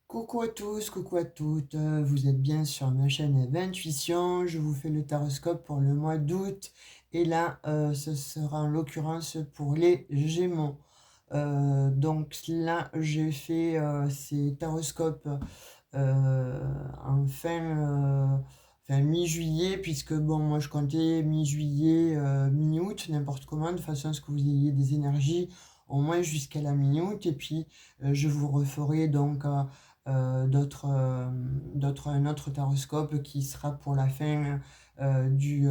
Coucou à tous, coucou à toutes, vous êtes bien sur ma chaîne Intuition, je vous fais le taroscope pour le mois d'août et là ce sera en l'occurrence pour les Gémeaux. Donc là j'ai fait ces taroscopes en fin mi-juillet, puisque bon moi je comptais mi-juillet, mi-août, n'importe comment, de façon à ce que vous ayez des énergies au moins jusqu'à la mi-août, et puis je vous referai donc un autre taroscope qui sera pour la fin du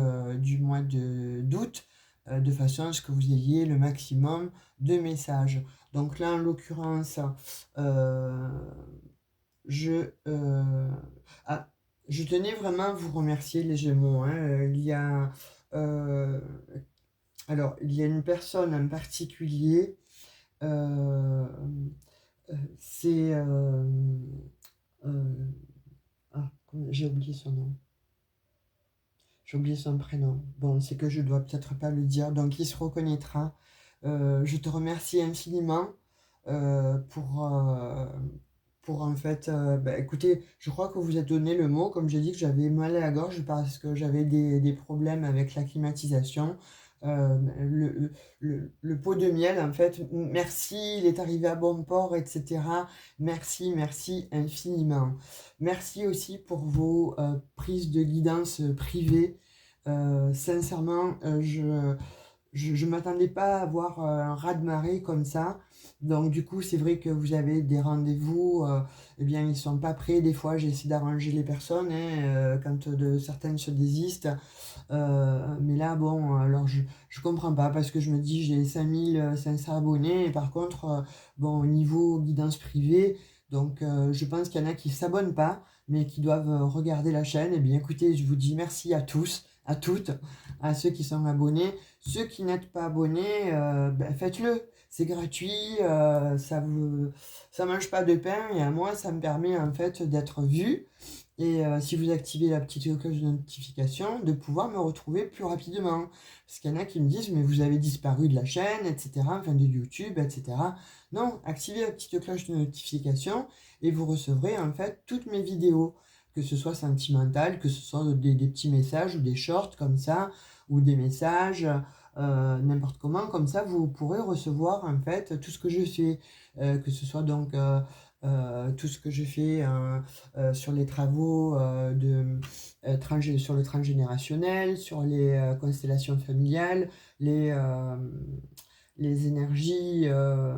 mois d'août, de façon à ce que vous ayez le maximum de messages. Donc là, en l'occurrence, euh, je, euh, ah, je tenais vraiment à vous remercier, les Gémeaux, hein. Euh, il y a une personne en particulier, euh, c'est... euh, j'ai oublié son nom. J'ai oublié son prénom. Bon, c'est que je dois peut-être pas le dire, donc il se reconnaîtra. Je te remercie infiniment pour en fait, écoutez, je crois que vous avez donné le mot, comme j'ai dit que j'avais mal à la gorge parce que j'avais des problèmes avec la climatisation. Le pot de miel, en fait, merci, il est arrivé à bon port, etc. Merci, merci infiniment. Merci aussi pour vos prises de guidance privées. Sincèrement, je ne m'attendais pas à avoir un raz-de-marée comme ça. Donc du coup, c'est vrai que vous avez des rendez-vous, eh bien, ils ne sont pas prêts. Des fois, j'essaie d'arranger les personnes, hein, quand certaines se désistent. Mais là, bon, alors je comprends pas parce que je me dis, j'ai 5500 abonnés. Et par contre, bon, au niveau guidance privée, donc je pense qu'il y en a qui ne s'abonnent pas, mais qui doivent regarder la chaîne. Eh bien, écoutez, je vous dis merci à tous, à toutes, à ceux qui sont abonnés. Ceux qui n'êtes pas abonnés, faites-le. C'est gratuit, ça mange pas de pain et à moi, ça me permet en fait d'être vu. Et si vous activez la petite cloche de notification, de pouvoir me retrouver plus rapidement. Parce qu'il y en a qui me disent, mais vous avez disparu de la chaîne, etc., enfin de YouTube, etc. Non, activez la petite cloche de notification et vous recevrez en fait toutes mes vidéos, que ce soit sentimentales, que ce soit des petits messages ou des shorts comme ça, ou des messages, n'importe comment, comme ça vous pourrez recevoir en fait tout ce que je fais, que ce soit donc tout ce que je fais sur les travaux sur le transgénérationnel, sur les constellations familiales, les, euh, les énergies euh,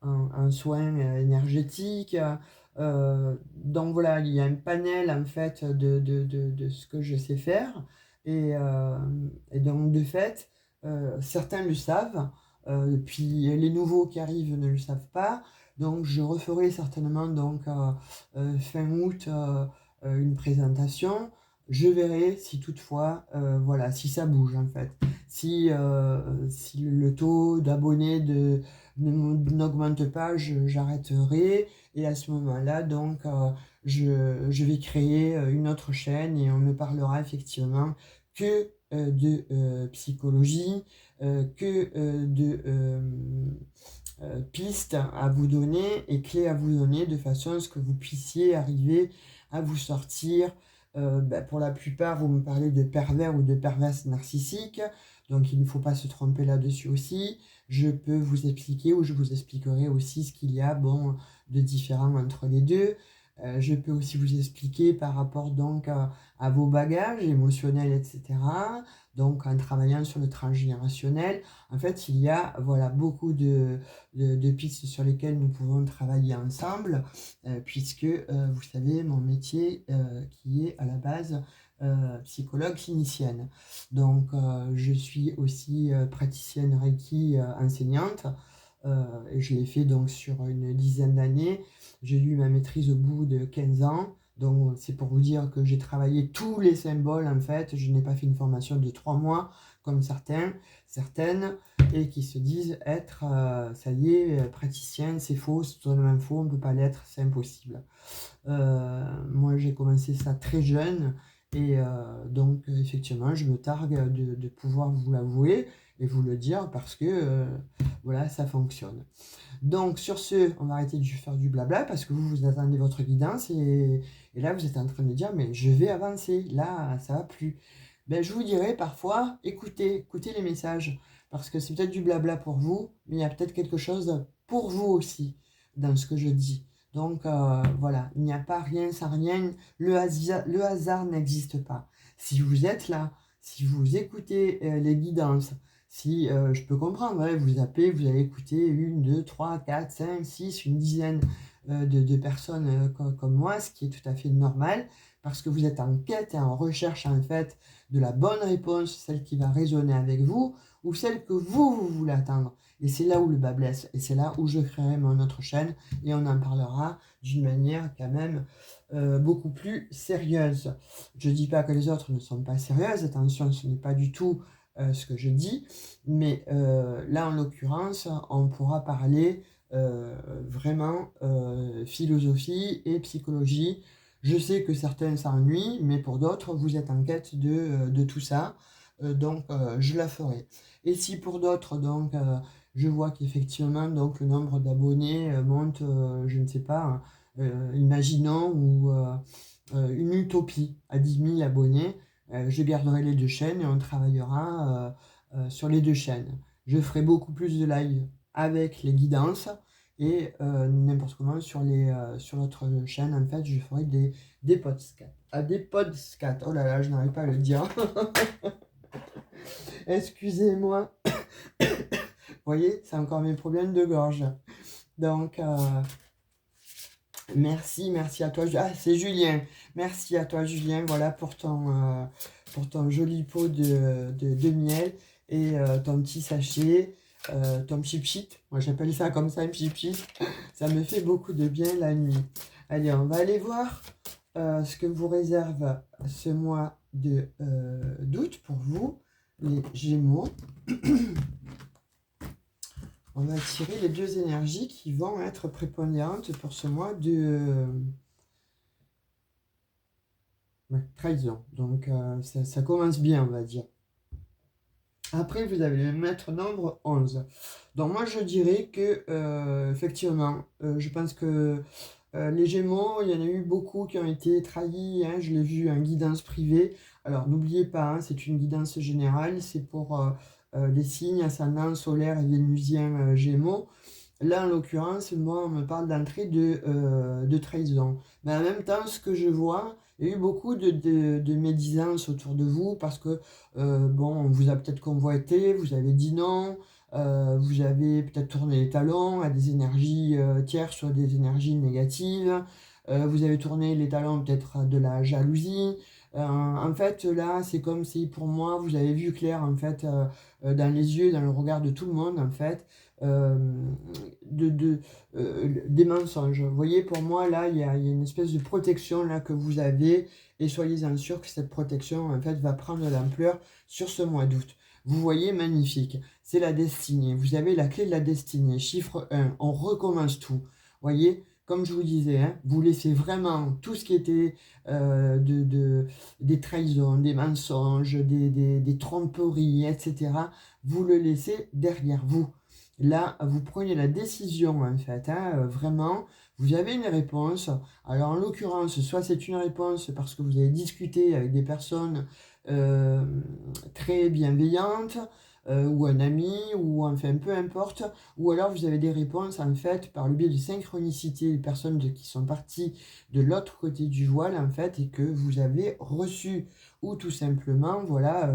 en soins énergétiques. Donc voilà, il y a un panel en fait de ce que je sais faire. Et, euh, et donc de fait, certains le savent, puis les nouveaux qui arrivent ne le savent pas. Donc je referai certainement donc fin août une présentation. Je verrai si toutefois, voilà, si ça bouge en fait. Si le taux d'abonnés n'augmente pas, j'arrêterai. Et à ce moment-là, donc, je vais créer une autre chaîne et on ne parlera effectivement que de psychologie, que de pistes à vous donner et clés à vous donner de façon à ce que vous puissiez arriver à vous sortir. Pour la plupart, vous me parlez de pervers ou de perverses narcissiques, donc il ne faut pas se tromper là-dessus aussi. Je peux vous expliquer ou je vous expliquerai aussi ce qu'il y a bon, de différent entre les deux. Je peux aussi vous expliquer par rapport donc à vos bagages émotionnels, etc. Donc en travaillant sur le transgénérationnel, en fait il y a voilà, beaucoup de pistes sur lesquelles nous pouvons travailler ensemble, puisque vous savez mon métier qui est à la base psychologue clinicienne. Donc je suis aussi praticienne Reiki enseignante. Et je l'ai fait donc sur une dizaine d'années. J'ai eu ma maîtrise au bout de 15 ans. Donc c'est pour vous dire que j'ai travaillé tous les symboles en fait. Je n'ai pas fait une formation de 3 mois comme certaines, et qui se disent être, ça y est, praticienne, c'est faux, c'est totalement faux, on ne peut pas l'être, c'est impossible. Moi j'ai commencé ça très jeune et donc effectivement je me targue de pouvoir vous l'avouer. et vous le dire parce que voilà, ça fonctionne. Donc sur ce, on va arrêter de faire du blabla parce que vous attendez votre guidance et là vous êtes en train de dire mais je vais avancer, là ça va plus. Ben, je vous dirais parfois écoutez les messages parce que c'est peut-être du blabla pour vous, mais il y a peut-être quelque chose pour vous aussi dans ce que je dis. Donc voilà, il n'y a pas rien sans rien, le hasard n'existe pas. Si vous êtes là, si vous écoutez les guidances, si je peux comprendre, ouais, vous appelez, vous allez écouter 1, 2, 3, 4, 5, 6, une dizaine de personnes comme moi, ce qui est tout à fait normal, parce que vous êtes en quête et en recherche en fait de la bonne réponse, celle qui va résonner avec vous, ou celle que vous voulez attendre. Et c'est là où le bas blesse, et c'est là où je créerai mon autre chaîne, et on en parlera d'une manière quand même beaucoup plus sérieuse. Je ne dis pas que les autres ne sont pas sérieuses, attention, ce n'est pas du tout ce que je dis, mais là en l'occurrence, on pourra parler vraiment philosophie et psychologie. Je sais que certains s'ennuient, mais pour d'autres, vous êtes en quête de tout ça, donc je la ferai. Et si pour d'autres, donc, je vois qu'effectivement, donc, le nombre d'abonnés monte, je ne sais pas, hein, imaginons, ou une utopie à 10 000 abonnés, je garderai les deux chaînes et on travaillera sur les deux chaînes. Je ferai beaucoup plus de live avec les guidances et n'importe comment sur l'autre chaîne, en fait, je ferai des podcasts. Des podcasts. Oh là là, je n'arrive pas à le dire. Excusez-moi. Vous voyez, c'est encore mes problèmes de gorge. Donc, merci à toi. Ah, c'est Julien. Merci à toi, Julien, voilà, pour ton joli pot de miel et ton petit sachet, ton pchit. Moi, j'appelle ça comme ça, un pchit. Ça me fait beaucoup de bien la nuit. Allez, on va aller voir ce que vous réserve ce mois d'août pour vous, les Gémeaux. On va tirer les deux énergies qui vont être prépondérantes pour ce mois de trahison. Donc ça commence bien, on va dire. Après, vous avez le maître nombre 11. Donc moi, je dirais que, effectivement, je pense que les Gémeaux, il y en a eu beaucoup qui ont été trahis. Hein, je l'ai vu en guidance privée. Alors, n'oubliez pas, hein, c'est une guidance générale. C'est pour les signes ascendants, solaires et vénusiens Gémeaux. Là, en l'occurrence, moi, on me parle d'entrée de trahison. Mais en même temps, ce que je vois, il y a eu beaucoup de médisance autour de vous parce que, bon, on vous a peut-être convoité, vous avez dit non, vous avez peut-être tourné les talons à des énergies tierces, soit des énergies négatives, vous avez tourné les talons peut-être à de la jalousie. En fait, là, c'est comme si, pour moi, vous avez vu clair, en fait, dans les yeux, dans le regard de tout le monde, en fait, euh, des mensonges. Vous voyez, pour moi, là, il y a une espèce de protection là, que vous avez, et soyez-en sûrs que cette protection, en fait, va prendre de l'ampleur sur ce mois d'août. Vous voyez, magnifique. C'est la destinée. Vous avez la clé de la destinée. Chiffre 1. On recommence tout. Vous voyez, comme je vous disais, hein, vous laissez vraiment tout ce qui était des trahisons, des mensonges, des tromperies, etc. Vous le laissez derrière vous. Là, vous prenez la décision, en fait, hein, vraiment, vous avez une réponse. Alors, en l'occurrence, soit c'est une réponse parce que vous avez discuté avec des personnes euh, très bienveillantes, ou un ami, ou enfin, peu importe, ou alors vous avez des réponses, en fait, par le biais de synchronicité, des personnes qui sont parties de l'autre côté du voile, en fait, et que vous avez reçu, ou tout simplement, voilà,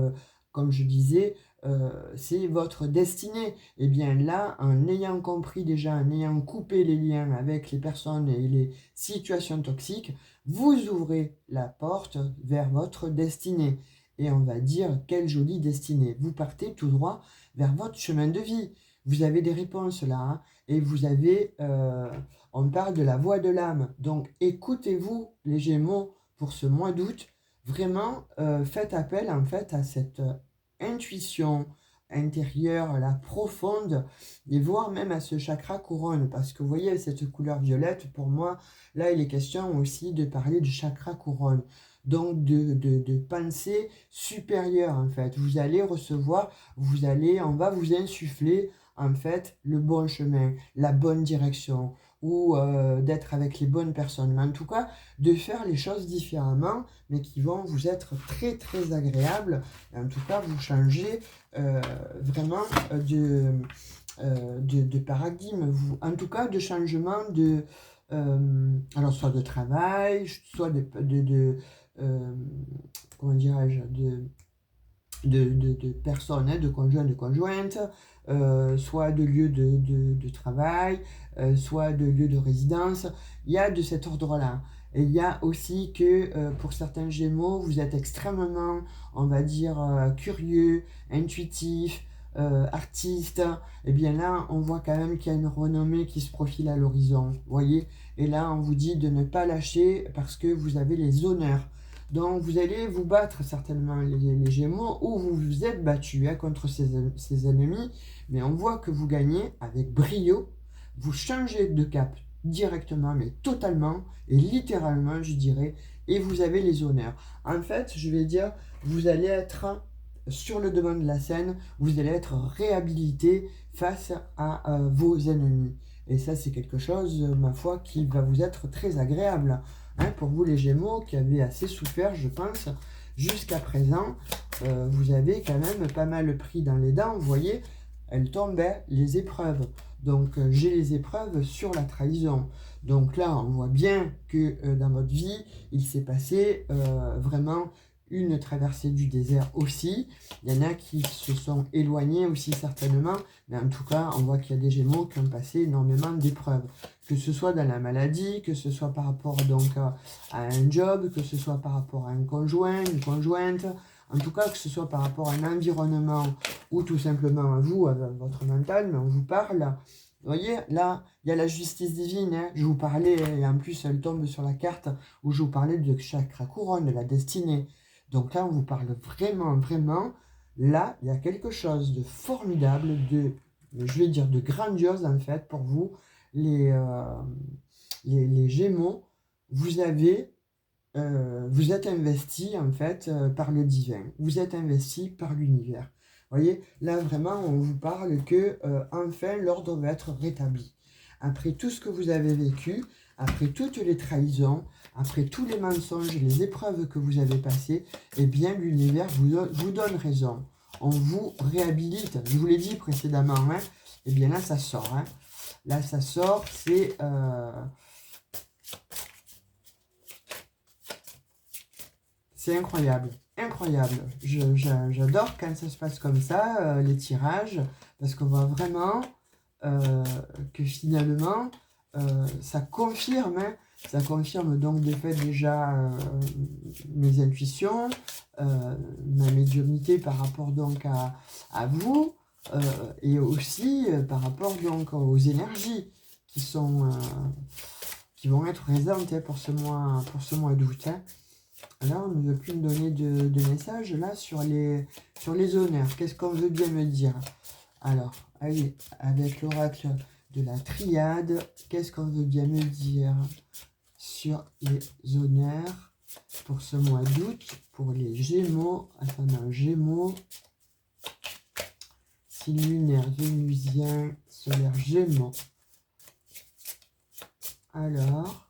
comme je disais, c'est votre destinée. Et bien là, en ayant compris déjà, en ayant coupé les liens avec les personnes et les situations toxiques, vous ouvrez la porte vers votre destinée. Et on va dire, quelle jolie destinée. Vous partez tout droit vers votre chemin de vie. Vous avez des réponses là, hein, et vous avez, on parle de la voix de l'âme. Donc écoutez-vous les Gémeaux pour ce mois d'août. Vraiment, faites appel en fait à cette intuition, intérieure, la profonde, et voire même à ce chakra couronne, parce que vous voyez cette couleur violette, pour moi, là il est question aussi de parler du chakra couronne, donc de pensée supérieure en fait. Vous allez recevoir, on va vous insuffler en fait le bon chemin, la bonne direction, ou d'être avec les bonnes personnes, mais en tout cas de faire les choses différemment, mais qui vont vous être très très agréables, et en tout cas vous changer vraiment de paradigme, en tout cas de changement alors soit de travail, soit euh, comment dirais-je, de personnes, hein, de conjoints, de conjointes, soit de lieu de travail, soit de lieu de résidence. Il y a de cet ordre-là. Et il y a aussi que pour certains Gémeaux, vous êtes extrêmement, on va dire, curieux, intuitif, artiste. Et bien là, on voit quand même qu'il y a une renommée qui se profile à l'horizon. Vous voyez? Et là, on vous dit de ne pas lâcher parce que vous avez les honneurs. Donc vous allez vous battre certainement les Gémeaux, ou vous vous êtes battu contre ces ennemis, mais on voit que vous gagnez avec brio, vous changez de cap directement, mais totalement, et littéralement je dirais, et vous avez les honneurs. En fait, je vais dire, vous allez être sur le devant de la scène, vous allez être réhabilité face à vos ennemis. Et ça, c'est quelque chose, ma foi, qui va vous être très agréable. Hein, pour vous les Gémeaux qui avez assez souffert, je pense, jusqu'à présent, vous avez quand même pas mal pris dans les dents, vous voyez, elles tombaient, les épreuves. Donc j'ai les épreuves sur la trahison. Donc là, on voit bien que dans votre vie, il s'est passé vraiment une traversée du désert aussi. Il y en a qui se sont éloignés aussi certainement, mais en tout cas, on voit qu'il y a des Gémeaux qui ont passé énormément d'épreuves. Que ce soit dans la maladie, que ce soit par rapport donc à un job, que ce soit par rapport à un conjoint, une conjointe, en tout cas que ce soit par rapport à un environnement ou tout simplement à vous, à votre mental, mais on vous parle. Vous voyez, là, il y a la justice divine, hein. Je vous parlais, et en plus elle tombe sur la carte où je vous parlais de chakra couronne, de la destinée. Donc là, on vous parle vraiment, vraiment, là, il y a quelque chose de formidable, je vais dire de grandiose en fait pour vous, les Gémeaux, vous êtes investi en fait par le divin, vous êtes investi par l'univers. Vous voyez, là vraiment on vous parle que enfin l'ordre va être rétabli. Après tout ce que vous avez vécu, après toutes les trahisons, après tous les mensonges, les épreuves que vous avez passées, eh bien l'univers vous donne raison. On vous réhabilite. Je vous l'ai dit précédemment, hein, eh bien là ça sort. Hein. Là ça sort, c'est incroyable. Incroyable. J'adore quand ça se passe comme ça, les tirages, parce qu'on voit vraiment que finalement, ça confirme donc de fait déjà mes intuitions, ma médiumnité par rapport donc à vous, et aussi par rapport donc aux énergies qui sont qui vont être présentes pour ce mois d'août. Hein. Alors, on ne veut plus me donner de message là sur les honneurs. Qu'est-ce qu'on veut bien me dire? Alors, allez, avec l'oracle de la triade, qu'est-ce qu'on veut bien me dire sur les honneurs pour ce mois d'août, pour les Gémeaux? Attendant, Gémeaux, signe lunaire, vénusien, solaire, Gémeaux. Alors,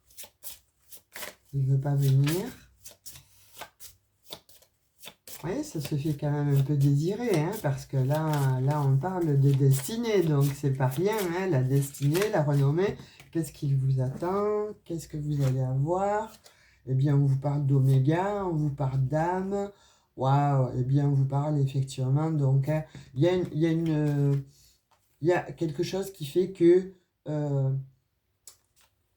il ne veut pas venir. Oui, ça se fait quand même un peu désirer, hein, parce que là, on parle de destinée, donc c'est pas rien, hein, la destinée, la renommée. Qu'est-ce qu'il vous attend? Qu'est-ce que vous allez avoir? Eh bien, on vous parle d'oméga, on vous parle d'âme. Waouh! Eh bien, on vous parle effectivement, donc, hein, il y a quelque chose qui fait que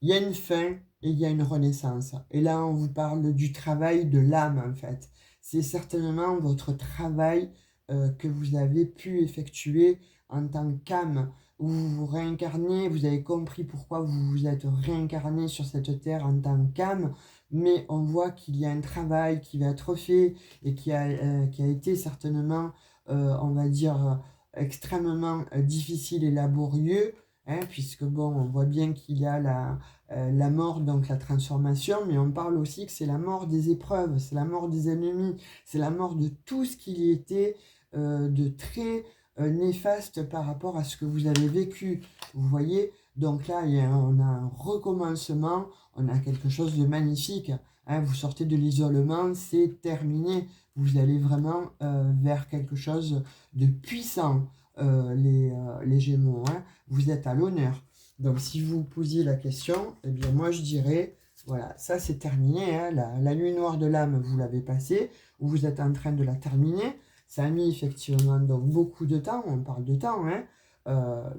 il y a une fin et il y a une renaissance. Et là, on vous parle du travail de l'âme, en fait. C'est certainement votre travail que vous avez pu effectuer en tant qu'âme, où vous vous réincarnez, vous avez compris pourquoi vous vous êtes réincarné sur cette terre en tant qu'âme, mais on voit qu'il y a un travail qui va être fait et qui a été certainement, on va dire, extrêmement difficile et laborieux, hein, puisque bon, on voit bien qu'il y a la mort, donc la transformation, mais on parle aussi que c'est la mort des épreuves, c'est la mort des ennemis, c'est la mort de tout ce qui était de très néfaste par rapport à ce que vous avez vécu. Vous voyez, donc là, on a un recommencement, on a quelque chose de magnifique. Hein, vous sortez de l'isolement, c'est terminé. Vous allez vraiment vers quelque chose de puissant, les Gémeaux. Hein. Vous êtes à l'honneur. Donc, si vous posiez la question, eh bien, moi, je dirais, voilà, ça, c'est terminé. Hein. La nuit noire de l'âme, vous l'avez passée, ou vous êtes en train de la terminer. Ça a mis effectivement donc beaucoup de temps, on parle de temps, hein,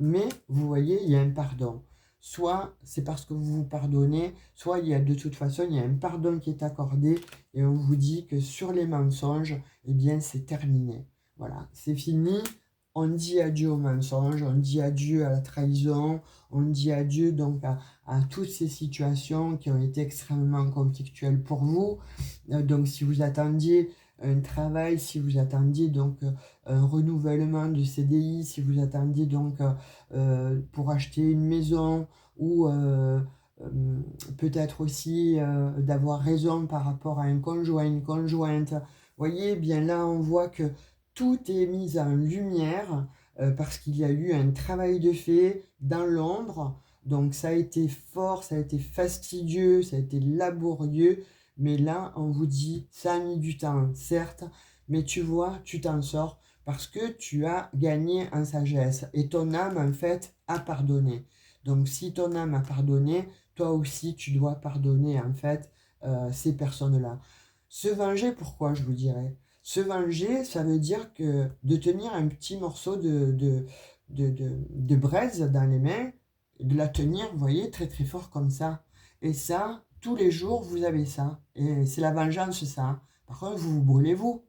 mais vous voyez, il y a un pardon. Soit c'est parce que vous vous pardonnez, soit il y a de toute façon, il y a un pardon qui est accordé et on vous dit que sur les mensonges, eh bien c'est terminé. Voilà, c'est fini. On dit adieu aux mensonges, on dit adieu à la trahison, on dit adieu donc à toutes ces situations qui ont été extrêmement conflictuelles pour vous. Donc si vous attendiez un travail, si vous attendiez donc un renouvellement de CDI, si vous attendiez donc pour acheter une maison ou peut-être aussi d'avoir raison par rapport à un conjoint, une conjointe. Vous voyez, eh bien là on voit que tout est mis en lumière parce qu'il y a eu un travail de fait dans l'ombre. Donc ça a été fort, ça a été fastidieux, ça a été laborieux. Mais là, on vous dit, ça a mis du temps, certes, mais tu vois, tu t'en sors parce que tu as gagné en sagesse. Et ton âme, en fait, a pardonné. Donc, si ton âme a pardonné, toi aussi, tu dois pardonner, en fait, ces personnes-là. Se venger, pourquoi, je vous dirais? Se venger, ça veut dire que de tenir un petit morceau de braise dans les mains, de la tenir, vous voyez, très très fort comme ça. Et ça, tous les jours, vous avez ça. Et c'est la vengeance, ça. Par contre, vous vous brûlez, vous.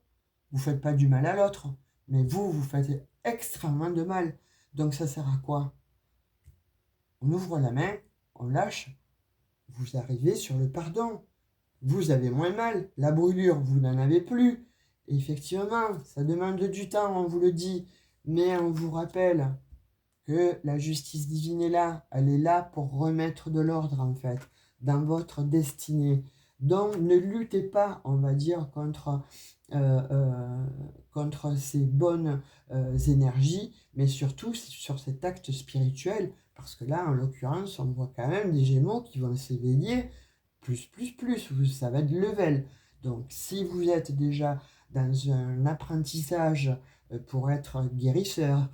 Vous ne faites pas du mal à l'autre. Mais vous, vous faites extrêmement de mal. Donc ça sert à quoi? On ouvre la main, on lâche. Vous arrivez sur le pardon. Vous avez moins mal. La brûlure, vous n'en avez plus. Et effectivement, ça demande du temps, on vous le dit. Mais on vous rappelle que la justice divine est là. Elle est là pour remettre de l'ordre, en fait, dans votre destinée. Donc, ne luttez pas, on va dire, contre ces bonnes énergies, mais surtout sur cet acte spirituel, parce que là, en l'occurrence, on voit quand même des Gémeaux qui vont s'éveiller plus, ça va être level. Donc, si vous êtes déjà dans un apprentissage pour être guérisseur,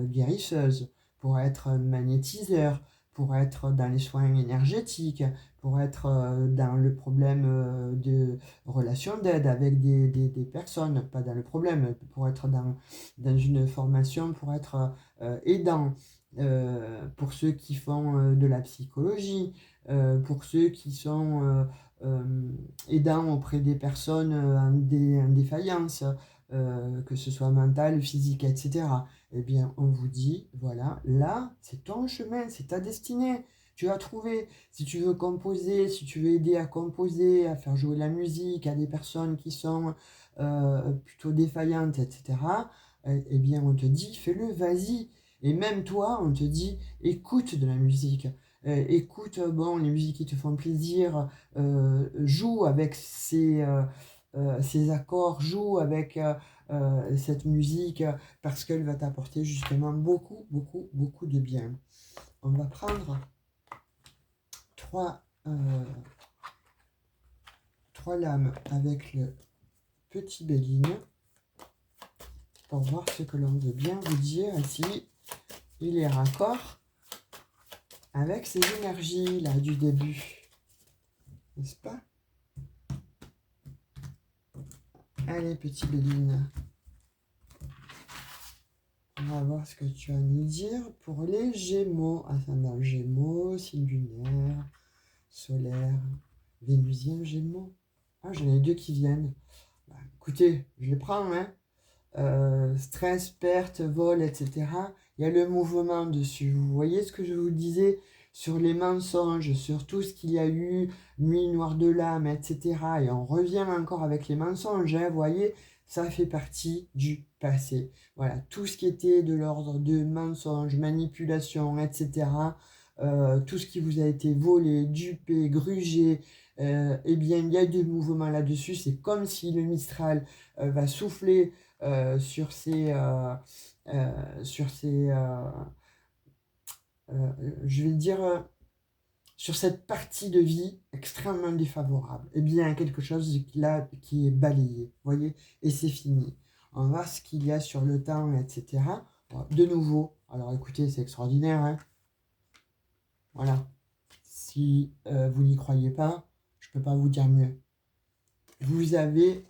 guérisseuse, pour être magnétiseur, pour être dans les soins énergétiques, pour être dans le problème de relation d'aide avec des personnes, pas dans le problème, pour être dans une formation, pour être aidant, pour ceux qui font de la psychologie, pour ceux qui sont aidants auprès des personnes en défaillance, que ce soit mentale, physique, etc. Eh bien, on vous dit, voilà, là, c'est ton chemin, c'est ta destinée. Tu as trouvé. Si tu veux composer, si tu veux aider à composer, à faire jouer la musique à des personnes qui sont plutôt défaillantes, etc., eh bien, on te dit, fais-le, vas-y. Et même toi, on te dit, écoute de la musique. Écoute, bon, les musiques qui te font plaisir, joue avec ces accords, joue avec cette musique parce qu'elle va t'apporter justement beaucoup de bien. On va prendre trois lames avec le petit béline pour voir ce que l'on veut bien vous dire ici. Il est raccord avec ces énergies là du début, n'est-ce pas? Allez, petit béline. On va voir ce que tu as à nous dire pour les Gémeaux. Ascendant Gémeaux, signe lunaire, solaire, vénusien Gémeaux. Ah, j'en ai deux qui viennent. Bah, écoutez, je les prends, hein. Stress, perte, vol, etc. Il y a le mouvement dessus. Vous voyez ce que je vous disais sur les mensonges, sur tout ce qu'il y a eu, nuit noire de l'âme, etc. Et on revient encore avec les mensonges, hein, vous voyez, ça fait partie du passé. Voilà, tout ce qui était de l'ordre de mensonges, manipulation, etc., tout ce qui vous a été volé, dupé, grugé, eh bien, il y a du mouvement là-dessus. C'est comme si le Mistral va souffler sur ces, je vais dire, sur cette partie de vie extrêmement défavorable. Eh bien, quelque chose là qui est balayé, voyez, et c'est fini. On va voir ce qu'il y a sur le temps, etc. De nouveau, alors écoutez, c'est extraordinaire, hein. Voilà. Si vous n'y croyez pas, je ne peux pas vous dire mieux. Vous avez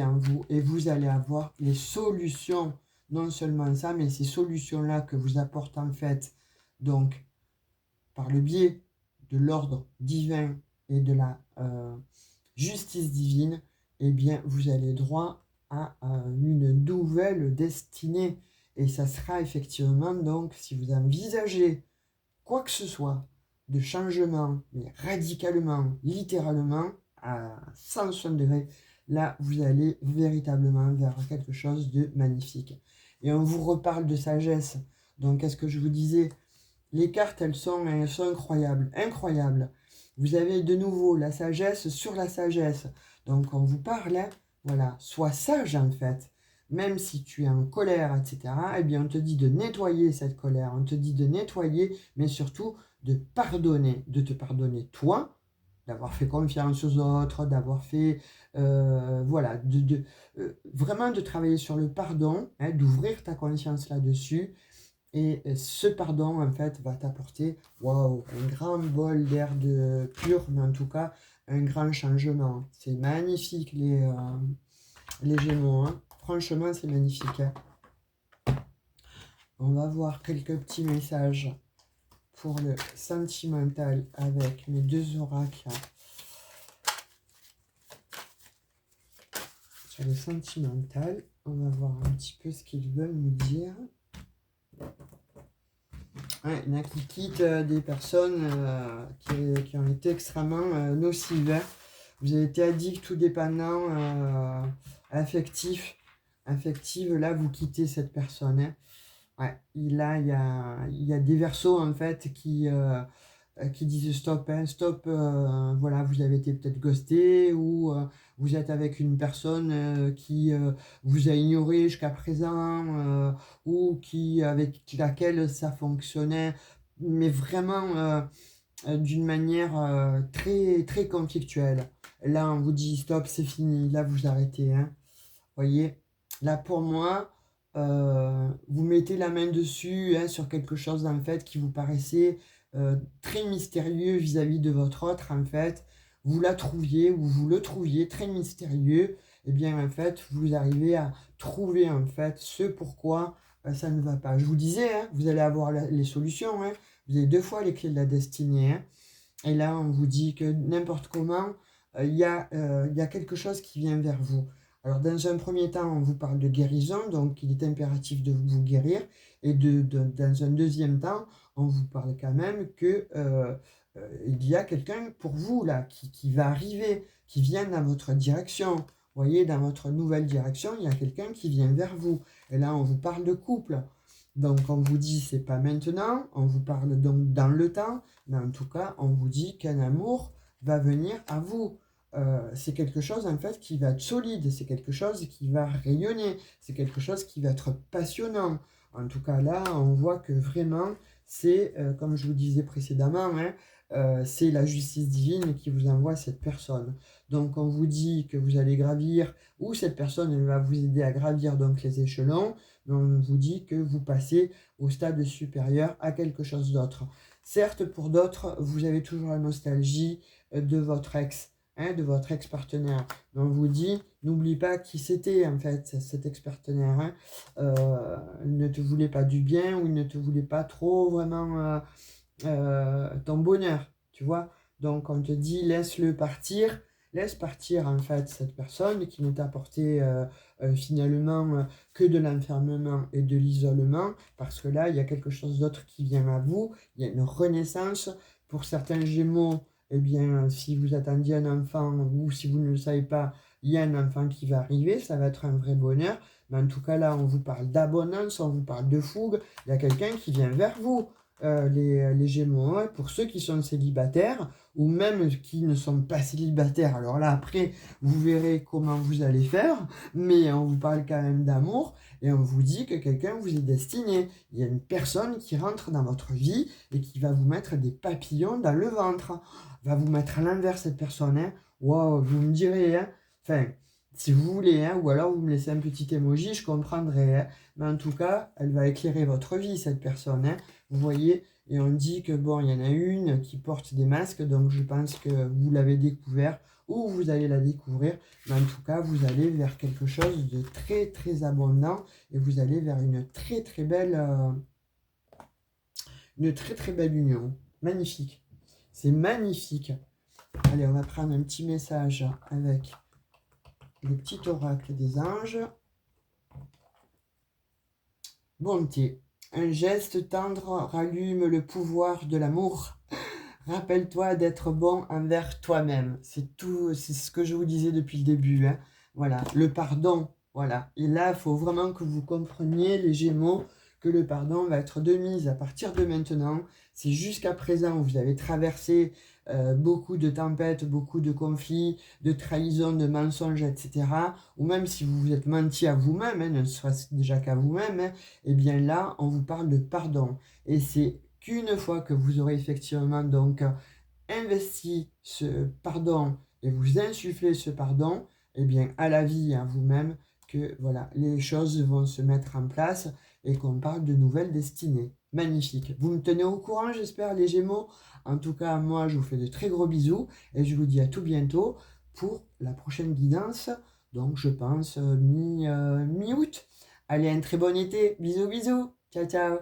en vous, et vous allez avoir les solutions, non seulement ça, mais ces solutions-là que vous apporte en fait, donc, par le biais de l'ordre divin et de la justice divine, eh bien, vous allez droit à une nouvelle destinée. Et ça sera effectivement, donc, si vous envisagez quoi que ce soit de changement, mais radicalement, littéralement, à 160 degrés, là, vous allez véritablement vers quelque chose de magnifique. Et on vous reparle de sagesse. Donc, qu'est-ce que je vous disais? Les cartes, elles sont incroyables, incroyables. Vous avez de nouveau la sagesse sur la sagesse. Donc, on vous parle, hein, voilà, sois sage en fait. Même si tu es en colère, etc., eh bien, on te dit de nettoyer cette colère. On te dit de nettoyer, mais surtout de pardonner. De te pardonner toi, d'avoir fait confiance aux autres, d'avoir fait, voilà, vraiment de travailler sur le pardon, hein, d'ouvrir ta conscience là-dessus. Et ce pardon, en fait, va t'apporter, waouh, un grand bol d'air de pur, mais en tout cas, un grand changement. C'est magnifique, les Gémeaux, hein. Franchement, c'est magnifique, hein. On va voir quelques petits messages pour le sentimental avec mes deux oracles. Sur le sentimental, on va voir un petit peu ce qu'ils veulent nous dire. Ouais, il y en a qui quittent des personnes qui ont été extrêmement nocives, hein. Vous avez été addict ou dépendant affectif. Affective, là, vous quittez cette personne, hein. Ouais, là, il y a des versos, en fait, qui disent stop, hein, stop, voilà, vous avez été peut-être ghosté ou vous êtes avec une personne qui vous a ignoré jusqu'à présent ou avec laquelle ça fonctionnait, mais vraiment d'une manière très, très conflictuelle. Là, on vous dit stop, c'est fini, là, vous arrêtez, hein. Voyez, là, pour moi, vous mettez la main dessus, hein, sur quelque chose, en fait, qui vous paraissait très mystérieux vis-à-vis de votre autre, en fait. Vous la trouviez ou vous le trouviez très mystérieux. Et bien, en fait, vous arrivez à trouver, en fait, ce pourquoi ça ne va pas. Je vous disais, hein, vous allez avoir les solutions, hein. Vous avez 2 fois les clés de la destinée, hein. Et là, on vous dit que n'importe comment, il y a quelque chose qui vient vers vous. Alors, dans un premier temps, on vous parle de guérison, donc il est impératif de vous guérir. Et dans un deuxième temps, on vous parle quand même que il y a quelqu'un pour vous, là, qui va arriver, qui vient dans votre direction. Vous voyez, dans votre nouvelle direction, il y a quelqu'un qui vient vers vous. Et là, on vous parle de couple. Donc, on vous dit, c'est pas maintenant, on vous parle donc dans le temps, mais en tout cas, on vous dit qu'un amour va venir à vous. C'est quelque chose en fait qui va être solide, c'est quelque chose qui va rayonner, c'est quelque chose qui va être passionnant. En tout cas là, on voit que vraiment, c'est, comme je vous disais précédemment, hein, c'est la justice divine qui vous envoie cette personne. Donc on vous dit que vous allez gravir, ou cette personne elle va vous aider à gravir donc les échelons, mais on vous dit que vous passez au stade supérieur à quelque chose d'autre. Certes, pour d'autres, vous avez toujours la nostalgie de votre ex, hein, de votre ex-partenaire. Mais on vous dit, n'oublie pas qui c'était en fait, cet ex-partenaire, hein. Il ne te voulait pas du bien ou il ne te voulait pas trop vraiment ton bonheur, tu vois. Donc on te dit, laisse partir en fait cette personne qui ne t'a apporté finalement que de l'enfermement et de l'isolement, parce que là, il y a quelque chose d'autre qui vient à vous, il y a une renaissance. Pour certains Gémeaux, eh bien, si vous attendiez un enfant ou si vous ne le savez pas, il y a un enfant qui va arriver, ça va être un vrai bonheur. Mais en tout cas, là, on vous parle d'abondance, on vous parle de fougue. Il y a quelqu'un qui vient vers vous, les Gémeaux. Hein. Pour ceux qui sont célibataires, ou même qui ne sont pas célibataires, alors là, après, vous verrez comment vous allez faire. Mais on vous parle quand même d'amour, et on vous dit que quelqu'un vous est destiné. Il y a une personne qui rentre dans votre vie, et qui va vous mettre des papillons dans le ventre. Va vous mettre à l'envers, cette personne. Hein. Wow, vous me direz, hein. Enfin, si vous voulez, hein, ou alors vous me laissez un petit emoji, je comprendrai. Hein. Mais en tout cas, elle va éclairer votre vie, cette personne. Hein. Vous voyez, et on dit que bon, il y en a une qui porte des masques, donc je pense que vous l'avez découvert ou vous allez la découvrir. Mais en tout cas, vous allez vers quelque chose de très très abondant et vous allez vers une très très belle union. Magnifique. C'est magnifique. Allez, on va prendre un petit message avec le petit oracle des anges. Bonté. Un geste tendre rallume le pouvoir de l'amour. Rappelle-toi d'être bon envers toi-même. C'est tout, c'est ce que je vous disais depuis le début. Hein. Voilà, le pardon. Voilà. Et là, il faut vraiment que vous compreniez, les Gémeaux, que le pardon va être de mise à partir de maintenant. C'est jusqu'à présent, vous avez traversé beaucoup de tempêtes, beaucoup de conflits, de trahisons, de mensonges, etc. Ou même si vous vous êtes menti à vous-même, hein, ne serait-ce déjà qu'à vous-même, hein, et bien là, on vous parle de pardon. Et c'est qu'une fois que vous aurez effectivement donc investi ce pardon et vous insufflez ce pardon, et bien à la vie, à vous-même, que voilà, les choses vont se mettre en place et qu'on parle de nouvelles destinées. Magnifique. Vous me tenez au courant, j'espère, les Gémeaux. En tout cas, moi, je vous fais de très gros bisous et je vous dis à tout bientôt pour la prochaine guidance. Donc, je pense mi-août. Allez, un très bon été. Bisous, bisous. Ciao, ciao.